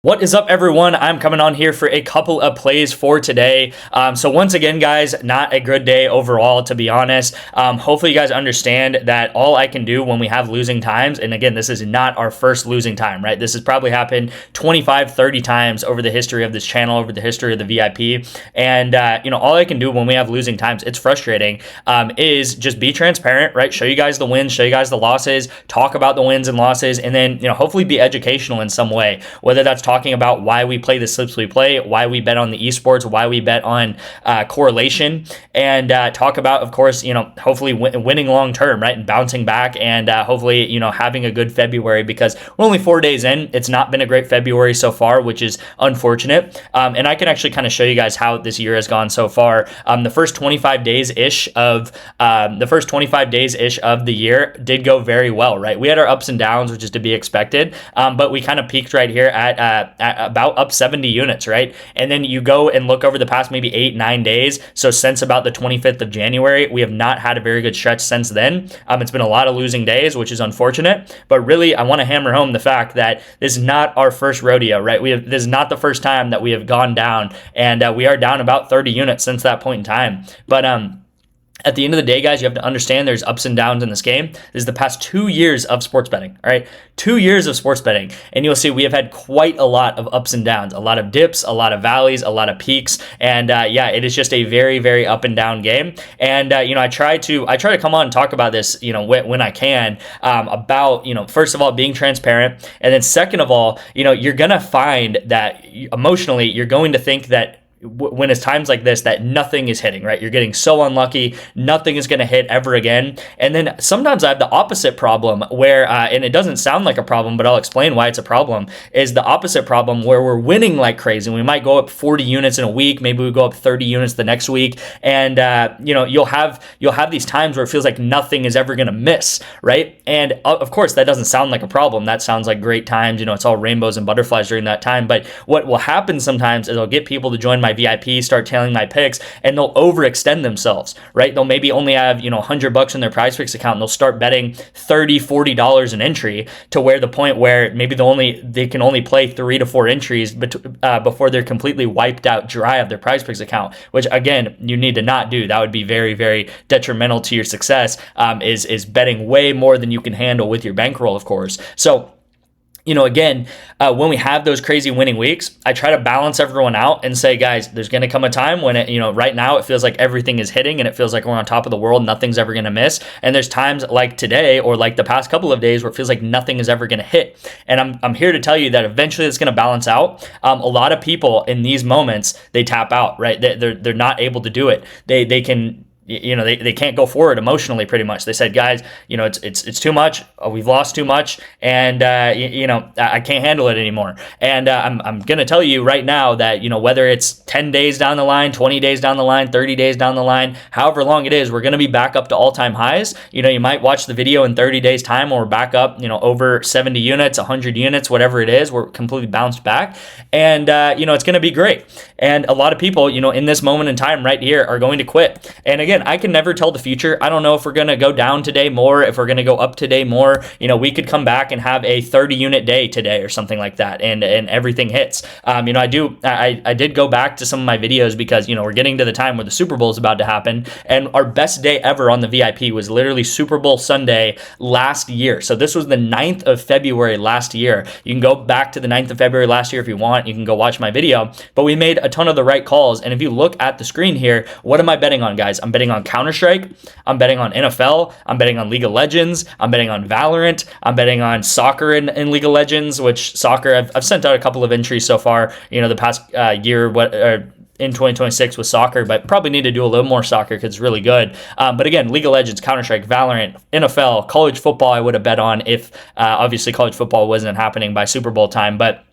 What is up, everyone? I'm coming on here for a couple of plays for today. So once again, guys, not a good day overall, to be honest. Hopefully you guys understand that all I can do when we have losing times, and again, this is not our first losing time, right? This has probably happened 25, 30 times over the history of this channel, over the history of the VIP. And, all I can do when we have losing times, it's frustrating, is just be transparent, right? Show you guys the wins, show you guys the losses, talk about the wins and losses, and then, hopefully be educational in some way, whether that's talking about why we play the slips we play, why we bet on the esports, why we bet on correlation, and talk about, of course, hopefully winning long term, right, and bouncing back, and hopefully, having a good February, because we're only 4 days in. It's not been a great February so far, which is unfortunate. And I can actually kind of show you guys how this year has gone so far. The first 25 days ish of the year did go very well, right? We had our ups and downs, which is to be expected, but we kind of peaked right here at about up 70 units, right? And then you go and look over the past maybe 8-9 days. So since about the 25th of January, we have not had a very good stretch since then. It's been a lot of losing days, which is unfortunate. But really, I want to hammer home the fact that this is not our first rodeo, right? This is not the first time that we have gone down, and we are down about 30 units since that point in time. But at the end of the day, guys, you have to understand there's ups and downs in this game. This is the past 2 years of sports betting, all right? 2 years of sports betting. And you'll see we have had quite a lot of ups and downs, a lot of dips, a lot of valleys, a lot of peaks. And it is just a very, very up and down game. And, I try to come on and talk about this, when I can, about, first of all, being transparent. And then second of all, you're going to find that emotionally, you're going to think that when it's times like this that nothing is hitting, right? You're getting so unlucky, nothing is going to hit ever again. And then sometimes I have the opposite problem where, and it doesn't sound like a problem, but I'll explain why it's a problem, is the opposite problem where we're winning like crazy. We might go up 40 units in a week, maybe we go up 30 units the next week, and you'll have these times where it feels like nothing is ever going to miss, right? And of course, that doesn't sound like a problem. That sounds like great times. It's all rainbows and butterflies during that time. But what will happen sometimes is I'll get people to join my VIP, start tailing my picks, and they'll overextend themselves, right? They'll maybe only have, $100 in their Prizepicks account, and they'll start betting $30, $40 an entry, to where the point where maybe they can only play 3 to 4 entries before they're completely wiped out dry of their Prizepicks account, which again, you need to not do. That would be very, very detrimental to your success, is betting way more than you can handle with your bankroll, of course. So again, when we have those crazy winning weeks, I try to balance everyone out and say, guys, there's going to come a time when right now it feels like everything is hitting and it feels like we're on top of the world. Nothing's ever going to miss. And there's times like today or like the past couple of days where it feels like nothing is ever going to hit. And I'm here to tell you that eventually it's going to balance out. A lot of people in these moments, they tap out, right? They're not able to do it. They can, they can't go forward emotionally, pretty much. They said, guys, it's too much. We've lost too much, and I can't handle it anymore. And I'm gonna tell you right now that whether it's 10 days down the line, 20 days down the line, 30 days down the line, however long it is, we're gonna be back up to all-time highs. You might watch the video in 30 days time, or we're back up, over 70 units, 100 units, whatever it is. We're completely bounced back, and it's gonna be great. And a lot of people, in this moment in time right here, are going to quit. And again, I can never tell the future. I don't know if we're going to go down today more, if we're going to go up today more. We could come back and have a 30 unit day today or something like that, and everything hits. I did go back to some of my videos because, we're getting to the time where the Super Bowl is about to happen, and our best day ever on the VIP was literally Super Bowl Sunday last year. So this was the 9th of February last year. You can go back to the 9th of February last year if you want. You can go watch my video, but we made a ton of the right calls. And if you look at the screen here, what am I betting on, guys? I'm betting on Counter-Strike, I'm betting on NFL, I'm betting on League of Legends, I'm betting on Valorant, I'm betting on soccer in League of Legends, which soccer, I've sent out a couple of entries so far, the past year, in 2026 with soccer, but probably need to do a little more soccer because it's really good. But again, League of Legends, Counter-Strike, Valorant, NFL, college football, I would have bet on if obviously college football wasn't happening by Super Bowl time, but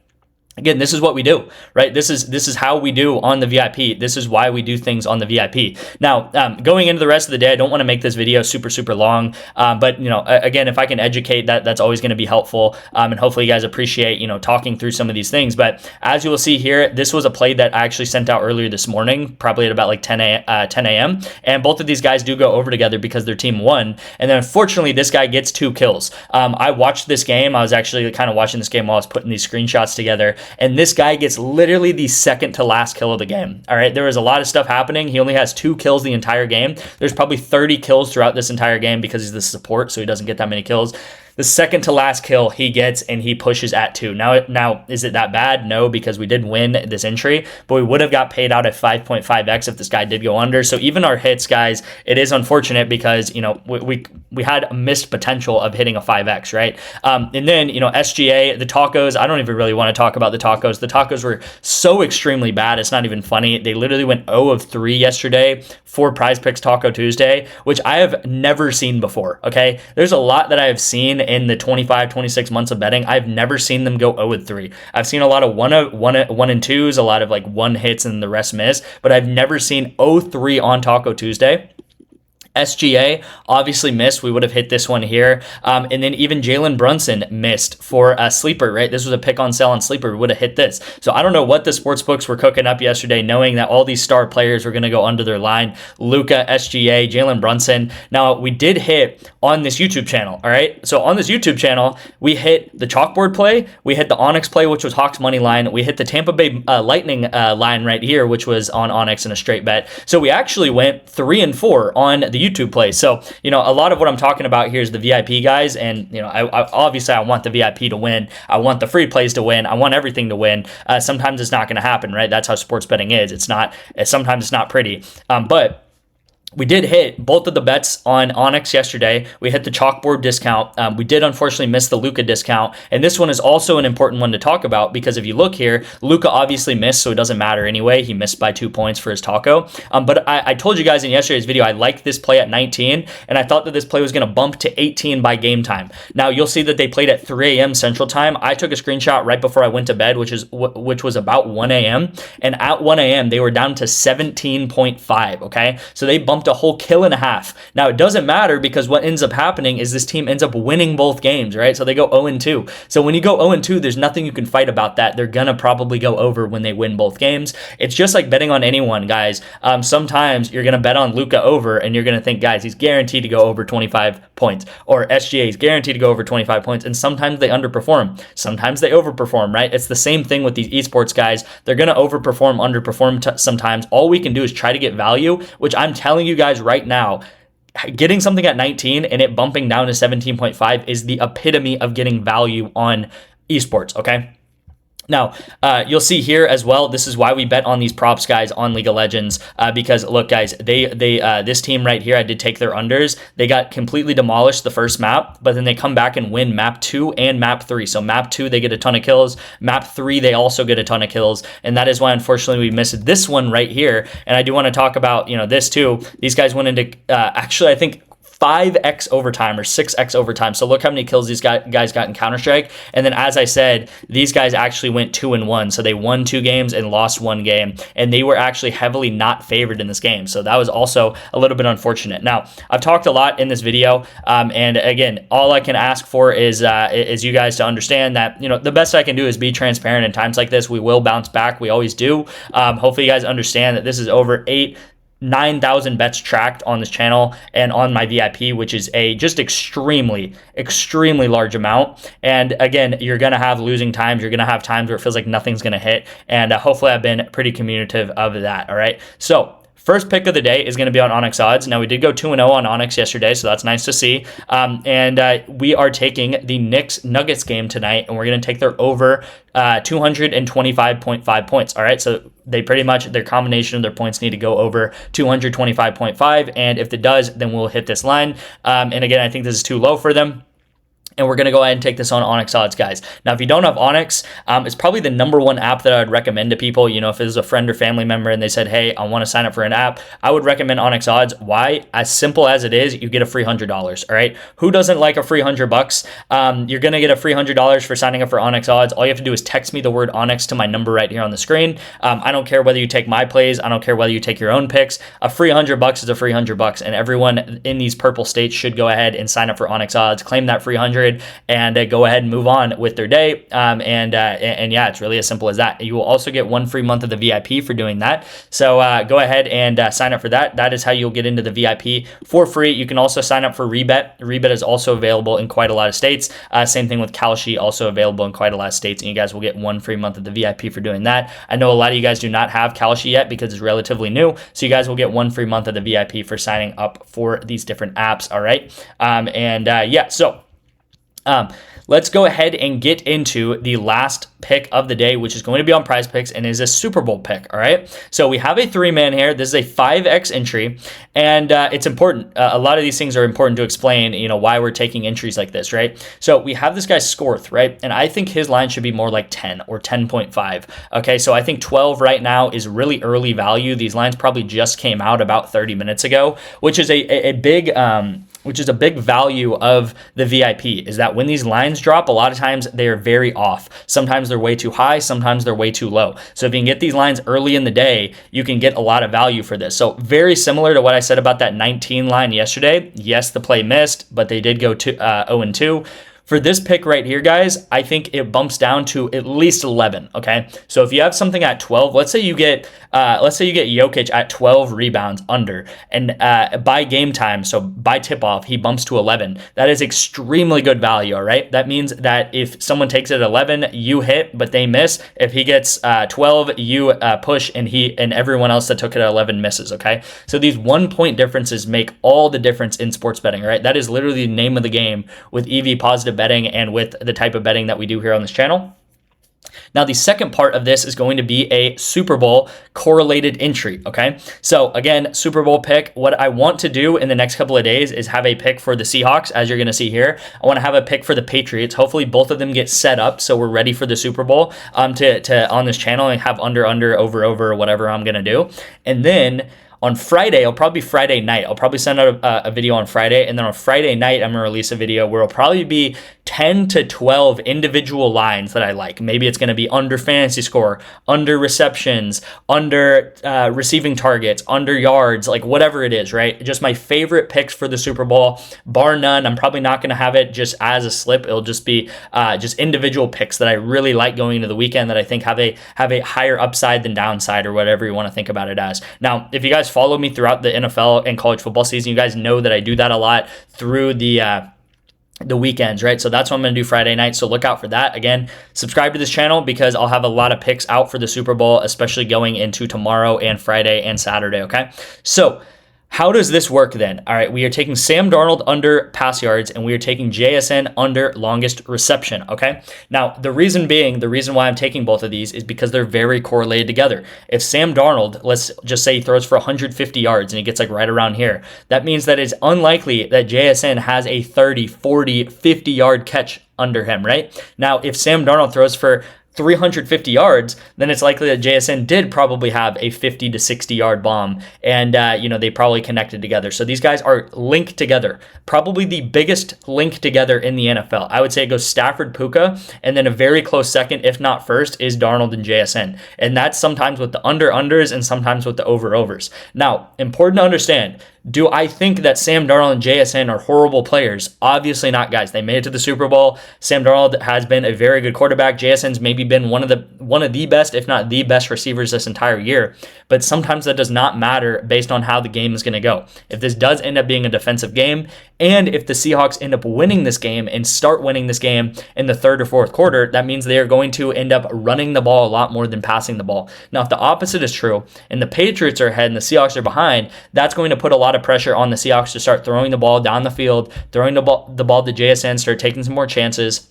again, this is what we do, right? This is how we do on the VIP. This is why we do things on the VIP. Now, going into the rest of the day, I don't want to make this video super, super long, but, again, if I can educate, that's always going to be helpful, and hopefully you guys appreciate, talking through some of these things. But as you will see here, this was a play that I actually sent out earlier this morning, probably at about like 10 a.m., and both of these guys do go over together because their team won, and then unfortunately, this guy gets 2 kills. I watched this game. I was actually kind of watching this game while I was putting these screenshots together, and this guy gets literally the second to last kill of the game. All right, there was a lot of stuff happening. He only has 2 kills the entire game. There's probably 30 kills throughout this entire game because he's the support, so he doesn't get that many kills. The second to last kill he gets, and he pushes at 2. Now, is it that bad? No, because we did win this entry, but we would have got paid out at 5.5x if this guy did go under. So even our hits, guys, it is unfortunate because, you know, we had a missed potential of hitting a 5x, right? And then, you know, SGA, the tacos, I don't even really want to talk about the tacos. The tacos were so extremely bad, it's not even funny. They literally went 0 of 3 yesterday for Prizepicks Taco Tuesday, which I have never seen before, okay? There's a lot that I have seen in the 25, 26 months of betting. I've never seen them go 0 and 3. I've seen a lot of 1 and 2s, a lot of like 1 hits and the rest miss, but I've never seen 0-3 on Taco Tuesday. SGA obviously missed. We would have hit this one here. And then even Jalen Brunson missed for a sleeper, right? This was a pick on sell on sleeper. We would have hit this. So I don't know what the sports books were cooking up yesterday, knowing that all these star players were going to go under their line. Luka, SGA, Jalen Brunson. Now, we did hit on this YouTube channel, all right? So on this YouTube channel, we hit the chalkboard play. We hit the ONYX play, which was Hawks money line. We hit the Tampa Bay Lightning line right here, which was on ONYX in a straight bet. So we actually went 3 and 4 on the YouTube play. So, you know, a lot of what I'm talking about here is the VIP guys. And, you know, I obviously I want the VIP to win. I want the free plays to win. I want everything to win. Sometimes it's not going to happen, right? That's how sports betting is. Sometimes it's not pretty. But we did hit both of the bets on ONYX yesterday. We hit the chalkboard discount. We did unfortunately miss the Luka discount. And this one is also an important one to talk about because if you look here, Luka obviously missed, so it doesn't matter anyway. He missed by 2 points for his taco. But I told you guys in yesterday's video, I liked this play at 19, and I thought that this play was going to bump to 18 by game time. Now, you'll see that they played at 3 a.m. Central Time. I took a screenshot right before I went to bed, which was about 1 a.m. And at 1 a.m., they were down to 17.5, okay? So they bumped a whole kill and a half. Now, it doesn't matter because what ends up happening is this team ends up winning both games, right? So they go 0 and 2. So when you go 0 and 2, there's nothing you can fight about that. They're going to probably go over when they win both games. It's just like betting on anyone, guys. Sometimes you're going to bet on Luka over and you're going to think, guys, he's guaranteed to go over 25 points, or SGA is guaranteed to go over 25 points. And sometimes they underperform. Sometimes they overperform, right? It's the same thing with these esports guys. They're going to overperform, underperform sometimes. All we can do is try to get value, which I'm telling you guys right now, getting something at 19 and it bumping down to 17.5 is the epitome of getting value on esports, okay? Now, you'll see here as well, this is why we bet on these props, guys, on League of Legends, because, look, guys, this team right here, I did take their unders. They got completely demolished the first map, but then they come back and win map 2 and map 3. So map 2, they get a ton of kills. Map 3, they also get a ton of kills, and that is why, unfortunately, we missed this one right here. And I do want to talk about, you know, this too. These guys went into, actually, I think 5x overtime or 6x overtime. So look how many kills these guys got in Counter-Strike. And then, as I said, these guys actually went 2 and 1. So they won 2 games and lost 1 game. And they were actually heavily not favored in this game. So that was also a little bit unfortunate. Now, I've talked a lot in this video. And again, all I can ask for is you guys to understand that, you know, the best I can do is be transparent in times like this. We will bounce back. We always do. Hopefully you guys understand that this is over 9,000 bets tracked on this channel and on my VIP, which is a just extremely large amount. And again, you're going to have losing times. You're going to have times where it feels like nothing's going to hit. And hopefully I've been pretty communicative of that. All right. So first pick of the day is going to be on ONYX odds. Now, we did go 2-0 on ONYX yesterday, so that's nice to see. And we are taking the Knicks Nuggets game tonight, and we're going to take their over 225.5 points. All right, so they pretty much, their combination of their points need to go over 225.5, and if it does, then we'll hit this line. And again, I think this is too low for them. And we're going to go ahead and take this on ONYX odds, guys. Now, if you don't have ONYX, it's probably the #1 app that I would recommend to people. You know, if it was a friend or family member and they said, hey, I want to sign up for an app, I would recommend ONYX odds. Why? As simple as it is, you get a free $100, all right? Who doesn't like a free $100? You're going to get a free $100 for signing up for ONYX odds. All you have to do is text me the word ONYX to my number right here on the screen. I don't care whether you take my plays. I don't care whether you take your own picks. A free $100 is a free $100, and everyone in these purple states should go ahead and sign up for ONYX odds, claim that free 100. 100 and go ahead and move on with their day. And yeah, it's really as simple as that. You will also get 1 free month of the VIP for doing that. So go ahead and sign up for that. That is how you'll get into the VIP for free. You can also sign up for REBET. REBET is also available in quite a lot of states. Same thing with Kalshi, also available in quite a lot of states, and you guys will get 1 free month of the VIP for doing that. I know a lot of you guys do not have Kalshi yet because it's relatively new, so you guys will get 1 free month of the VIP for signing up for these different apps. All right, yeah, so let's go ahead and get into the last pick of the day, which is going to be on Prizepicks and is a Super Bowl pick. All right. So we have a 3-man here. This is a 5x entry, and it's important. A lot of these things are important to explain, why we're taking entries like this, right? So we have this guy Scorth, right? And I think his line should be more like 10 or 10.5. Okay. So I think 12 right now is really early value. These lines probably just came out about 30 minutes ago, which is a big value of the VIP, is that when these lines drop, a lot of times they are very off. Sometimes they're way too high, sometimes they're way too low. So if you can get these lines early in the day, you can get a lot of value for this. So very similar to what I said about that 19 line yesterday. Yes, the play missed, but they did go to 0-2. For this pick right here, guys, I think it bumps down to at least 11. Okay, so if you have something at 12, let's say you get Jokic at 12 rebounds under, and by game time, so by tip off, he bumps to 11. That is extremely good value. All right, that means that if someone takes it at 11, you hit, but they miss. If he gets 12, you push, and everyone else that took it at 11 misses. Okay, so these 1 point differences make all the difference in sports betting. Right, that is literally the name of the game with EV positive betting and with the type of betting that we do here on this channel. Now, the second part of this is going to be a Super Bowl correlated entry, okay? So again, Super Bowl pick. What I want to do in the next couple of days is have a pick for the Seahawks, as you're going to see here. I want to have a pick for the Patriots. Hopefully both of them get set up so we're ready for the Super Bowl to on this channel and have under, over, whatever I'm going to do. And then on Friday, it'll probably be Friday night. I'll probably send out a video on Friday, and then on Friday night, I'm going to release a video where it'll probably be 10 to 12 individual lines that I like. Maybe it's going to be under fantasy score, under receptions, under receiving targets, under yards, like whatever it is, right? Just my favorite picks for the Super Bowl, bar none. I'm probably not going to have it just as a slip. It'll just be just individual picks that I really like going into the weekend that I think have a higher upside than downside, or whatever you want to think about it as. Now, if you guys follow me throughout the NFL and college football season, you guys know that I do that a lot through the weekends, right? So that's what I'm going to do Friday night. So look out for that. Again, subscribe to this channel because I'll have a lot of picks out for the Super Bowl, especially going into tomorrow and Friday and Saturday. Okay. So how does this work then? All right, we are taking Sam Darnold under pass yards, and we are taking JSN under longest reception, okay? Now, the reason why I'm taking both of these is because they're very correlated together. If Sam Darnold, let's just say he throws for 150 yards and he gets like right around here, that means that it's unlikely that JSN has a 30, 40, 50-yard catch under him, right? Now, if Sam Darnold throws for 350 yards, then it's likely that JSN did probably have a 50 to 60 yard bomb, and they probably connected together. So these guys are linked together, probably the biggest link together in the NFL. I would say it goes Stafford, Puka, and then a very close second, if not first, is Darnold and JSN, and that's sometimes with the unders and sometimes with the overs. Now, important to understand, do I think that Sam Darnold and JSN are horrible players? Obviously not, guys. They made it to the Super Bowl. Sam Darnold has been a very good quarterback. JSN's maybe been one of the best, if not the best receivers this entire year. But sometimes that does not matter based on how the game is going to go. If this does end up being a defensive game, and if the Seahawks end up winning this game and start winning this game in the third or fourth quarter, that means they are going to end up running the ball a lot more than passing the ball. Now, if the opposite is true and the Patriots are ahead and the Seahawks are behind, that's going to put a lot of pressure on the Seahawks to start throwing the ball down the field, throwing the ball to JSN, start taking some more chances.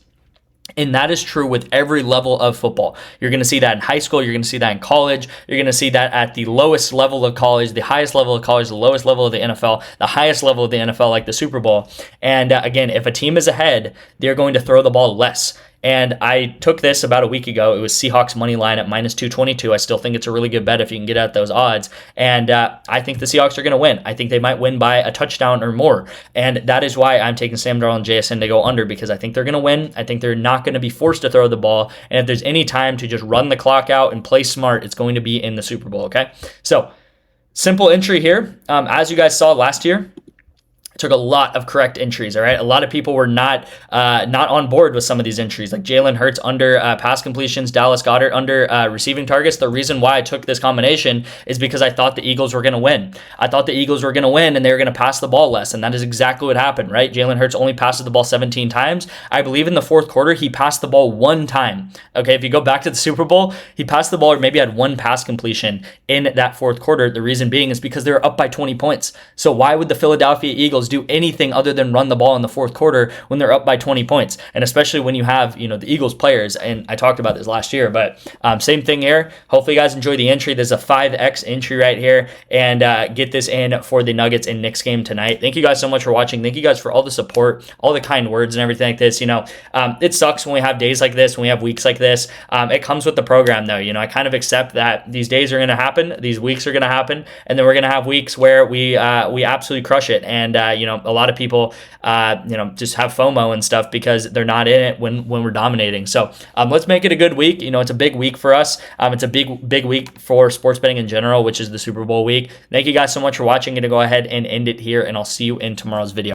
And that is true with every level of football. You're going to see that in high school. You're going to see that in college. You're going to see that at the lowest level of college, the highest level of college, the lowest level of the NFL, the highest level of the NFL, like the Super Bowl. And again, if a team is ahead, they're going to throw the ball less. And I took this about a week ago. It was Seahawks money line at minus 222. I still think it's a really good bet if you can get at those odds. And I think the Seahawks are going to win. I think they might win by a touchdown or more. And that is why I'm taking Sam Darnold and JSN to go under, because I think they're going to win. I think they're not going to be forced to throw the ball. And if there's any time to just run the clock out and play smart, it's going to be in the Super Bowl, okay? So simple entry here. As you guys saw last year, took a lot of correct entries. All right, a lot of people were not on board with some of these entries, like Jalen Hurts under pass completions, Dallas Goedert under receiving targets. The reason why I took this combination is because I thought the Eagles were going to win. I thought the Eagles were going to win, and they were going to pass the ball less, and that is exactly what happened. Right, Jalen Hurts only passes the ball 17 times. I believe in the fourth quarter he passed the ball 1 time. Okay, if you go back to the Super Bowl, he passed the ball or maybe had 1 pass completion in that fourth quarter. The reason being is because they were up by 20 points. So why would the Philadelphia Eagles do anything other than run the ball in the fourth quarter when they're up by 20 points? And especially when you have, the Eagles players, and I talked about this last year, but same thing here. Hopefully you guys enjoy the entry. There's a 5x entry right here, and get this in for the Nuggets and Knicks game tonight. Thank you guys so much for watching. Thank you guys for all the support, all the kind words and everything like this. It sucks when we have days like this, when we have weeks like this. It comes with the program though. I kind of accept that these days are going to happen, these weeks are going to happen, and then we're going to have weeks where we absolutely crush it. And a lot of people just have FOMO and stuff because they're not in it when we're dominating. So let's make it a good week. It's a big week for us. It's a big week for sports betting in general, which is the Super Bowl week. Thank you guys so much for watching. I'm going to go ahead and end it here, and I'll see you in tomorrow's video.